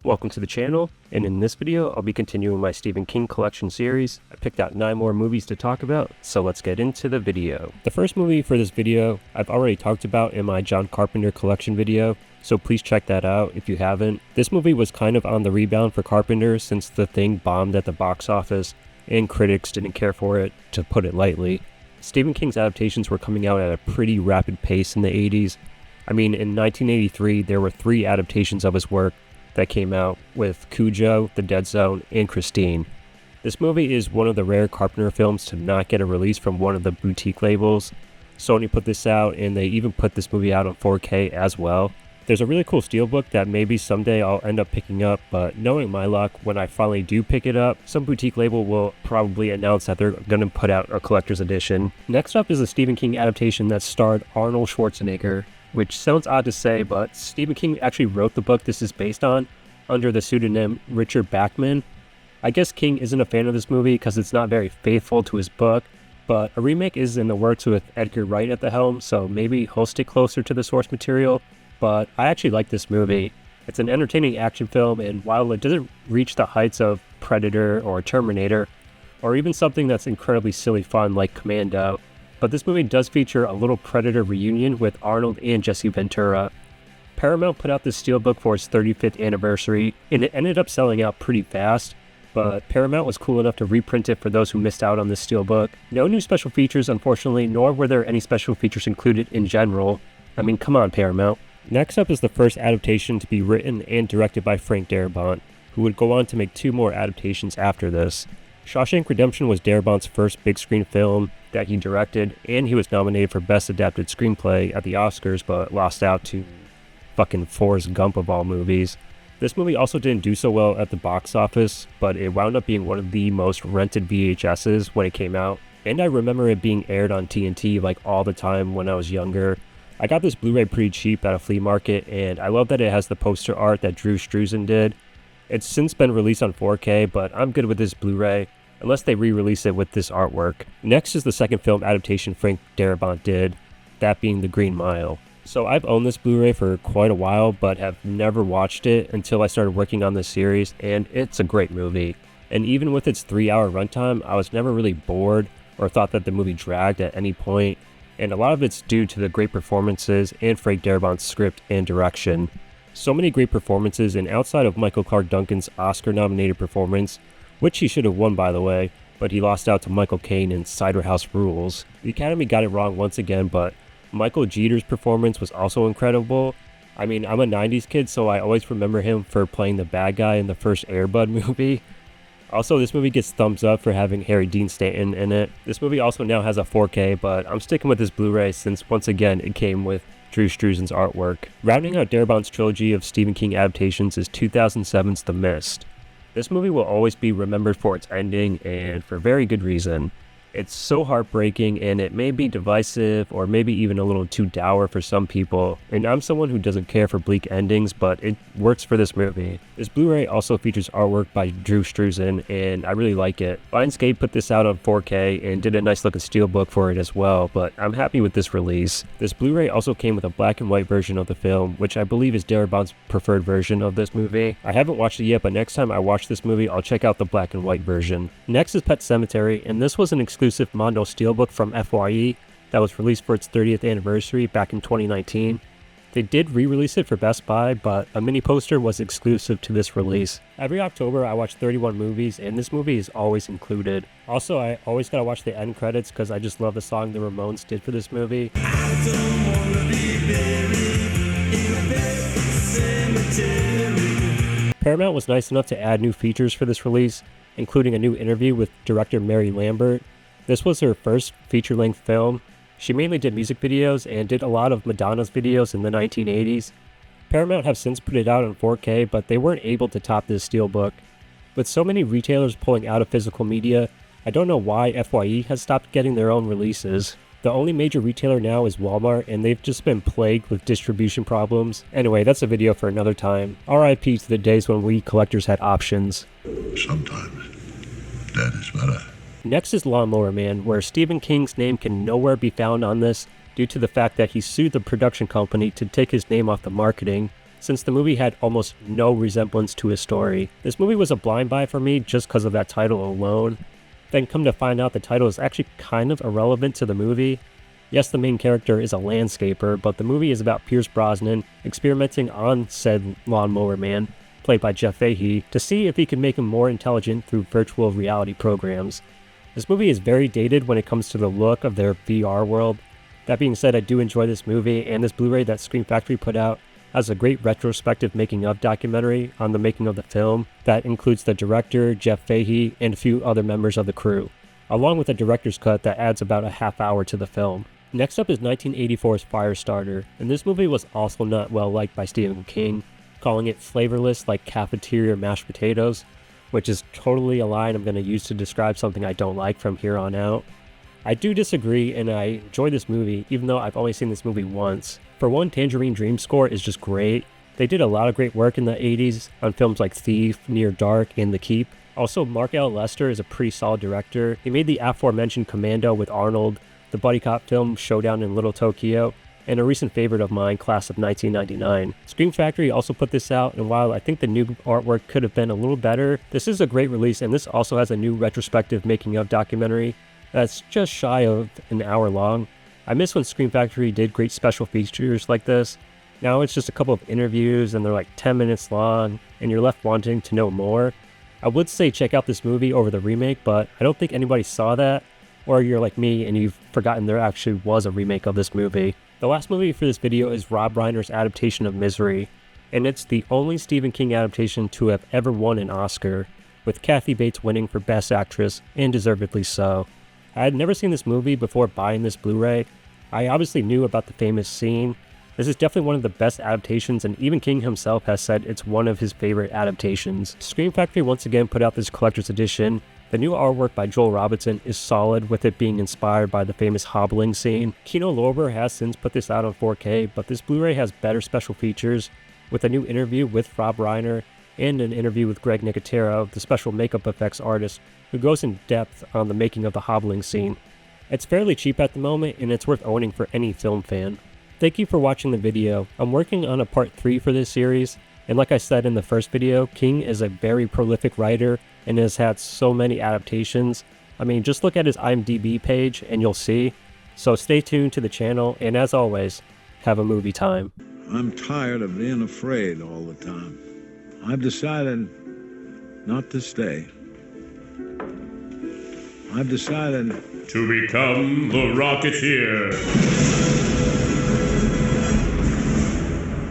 Welcome to the channel, and in this video I'll be continuing my Stephen King collection series. I picked out 9 more movies to talk about, so let's get into the video. The first movie for this video I've already talked about in my John Carpenter collection video, so please check that out if you haven't. This movie was kind of on the rebound for Carpenter since The Thing bombed at the box office, and critics didn't care for it, to put it lightly. Stephen King's adaptations were coming out at a pretty rapid pace in the 80s. I mean, in 1983 there were 3 adaptations of his work that came out, with Cujo, The Dead Zone, and Christine. This movie is one of the rare Carpenter films to not get a release from one of the boutique labels. Sony put this out, and they even put this movie out on 4K as well. There's a really cool steelbook that maybe someday I'll end up picking up, but knowing my luck, when I finally do pick it up, some boutique label will probably announce that they're going to put out a collector's edition. Next up is a Stephen King adaptation that starred Arnold Schwarzenegger, which sounds odd to say, but Stephen King actually wrote the book this is based on under the pseudonym Richard Bachman. I guess King isn't a fan of this movie because it's not very faithful to his book, but a remake is in the works with Edgar Wright at the helm, so maybe he'll stick closer to the source material. But I actually like this movie. It's an entertaining action film, and while it doesn't reach the heights of Predator or Terminator, or even something that's incredibly silly fun like Commando, but this movie does feature a little Predator reunion with Arnold and Jesse Ventura. Paramount put out this steelbook for its 35th anniversary, and it ended up selling out pretty fast, but Paramount was cool enough to reprint it for those who missed out on this steelbook. No new special features, unfortunately, nor were there any special features included in general. I mean, come on, Paramount. Next up is the first adaptation to be written and directed by Frank Darabont, who would go on to make 2 more adaptations after this. Shawshank Redemption was Darabont's first big screen film that he directed, and he was nominated for Best Adapted Screenplay at the Oscars, but lost out to fucking Forrest Gump of all movies. This movie also didn't do so well at the box office, but it wound up being one of the most rented VHSs when it came out, and I remember it being aired on TNT like all the time when I was younger. I got this Blu-ray pretty cheap at a flea market, and I love that it has the poster art that Drew Struzan did. It's since been released on 4K, but I'm good with this Blu-ray, unless they re-release it with this artwork. Next is the second film adaptation Frank Darabont did, that being The Green Mile. So I've owned this Blu-ray for quite a while, but have never watched it until I started working on this series, and it's a great movie. And even with its 3-hour runtime, I was never really bored or thought that the movie dragged at any point, and a lot of it's due to the great performances and Frank Darabont's script and direction. So many great performances, and outside of Michael Clarke Duncan's Oscar-nominated performance, which he should have won by the way, but he lost out to Michael Caine in Cider House Rules. The Academy got it wrong once again, but Michael Jeter's performance was also incredible. I mean, I'm a 90s kid, so I always remember him for playing the bad guy in the first Air Bud movie. Also, this movie gets thumbs up for having Harry Dean Stanton in it. This movie also now has a 4K, but I'm sticking with this Blu-ray since once again it came with Drew Struzan's artwork. Rounding out Darabont's trilogy of Stephen King adaptations is 2007's The Mist. This movie will always be remembered for its ending, and for very good reason. It's so heartbreaking, and it may be divisive or maybe even a little too dour for some people, and I'm someone who doesn't care for bleak endings, but it works for this movie. This Blu-ray also features artwork by Drew Struzan, and I really like it. Lionsgate put this out on 4K and did a nice looking steelbook for it as well, but I'm happy with this release. This Blu-ray also came with a black and white version of the film, which I believe is Darabont's preferred version of this movie. I haven't watched it yet, but next time I watch this movie, I'll check out the black and white version. Next is Pet Sematary, and this was an exclusive Mondo steelbook from FYE that was released for its 30th anniversary back in 2019. They did re-release it for Best Buy, but a mini poster was exclusive to this release. Every October I watch 31 movies, and this movie is always included. Also, I always gotta watch the end credits because I just love the song the Ramones did for this movie. I don't wanna be buried in a pet cemetery. Paramount was nice enough to add new features for this release, including a new interview with director Mary Lambert. This was her first feature-length film. She mainly did music videos and did a lot of Madonna's videos in the 1980s. Paramount have since put it out on 4K, but they weren't able to top this steelbook. With so many retailers pulling out of physical media, I don't know why FYE has stopped getting their own releases. The only major retailer now is Walmart, and they've just been plagued with distribution problems. Anyway, that's a video for another time. RIP to the days when we collectors had options. Sometimes that is better. Next is Mower Man, where Stephen King's name can nowhere be found on this due to the fact that he sued the production company to take his name off the marketing, since the movie had almost no resemblance to his story. This movie was a blind buy for me just because of that title alone. Then come to find out the title is actually kind of irrelevant to the movie. Yes, the main character is a landscaper, but the movie is about Pierce Brosnan experimenting on said Mower Man, played by Jeff Fahey, to see if he can make him more intelligent through virtual reality programs. This movie is very dated when it comes to the look of their VR world. That being said, I do enjoy this movie, and this Blu-ray that Scream Factory put out has a great retrospective making-of documentary on the making of the film that includes the director, Jeff Fahey, and a few other members of the crew, along with a director's cut that adds about a half hour to the film. Next up is 1984's Firestarter, and this movie was also not well liked by Stephen King, calling it flavorless like cafeteria mashed potatoes, which is totally a line I'm going to use to describe something I don't like from here on out. I do disagree, and I enjoy this movie, even though I've only seen this movie once. For one, Tangerine Dream score is just great. They did a lot of great work in the 80s on films like Thief, Near Dark, and The Keep. Also, Mark L. Lester is a pretty solid director. He made the aforementioned Commando with Arnold, the buddy cop film Showdown in Little Tokyo, and a recent favorite of mine, Class of 1999. Scream Factory also put this out, and while I think the new artwork could have been a little better, this is a great release, and this also has a new retrospective making-of documentary that's just shy of an hour long. I miss when Scream Factory did great special features like this. Now it's just a couple of interviews and they're like 10 minutes long and you're left wanting to know more. I would say check out this movie over the remake, but I don't think anybody saw that, or you're like me and you've forgotten there actually was a remake of this movie. The last movie for this video is Rob Reiner's adaptation of Misery, and it's the only Stephen King adaptation to have ever won an Oscar, with Kathy Bates winning for Best Actress, and deservedly so. I had never seen this movie before buying this Blu-ray. I obviously knew about the famous scene. This is definitely one of the best adaptations, and even King himself has said it's one of his favorite adaptations. Scream Factory once again put out this collector's edition. The new artwork by Joel Robinson is solid, with it being inspired by the famous hobbling scene. Kino Lorber has since put this out on 4K, but this Blu-ray has better special features, with a new interview with Rob Reiner and an interview with Greg Nicotero, the special makeup effects artist, who goes in depth on the making of the hobbling scene. It's fairly cheap at the moment, and it's worth owning for any film fan. Thank you for watching the video. I'm working on a part 3 for this series, and like I said in the first video, King is a very prolific writer and has had so many adaptations. I mean, just look at his IMDb page and you'll see. So stay tuned to the channel, and as always, have a movie time. I'm tired of being afraid all the time. I've decided not to stay. I've decided to become the Rocketeer.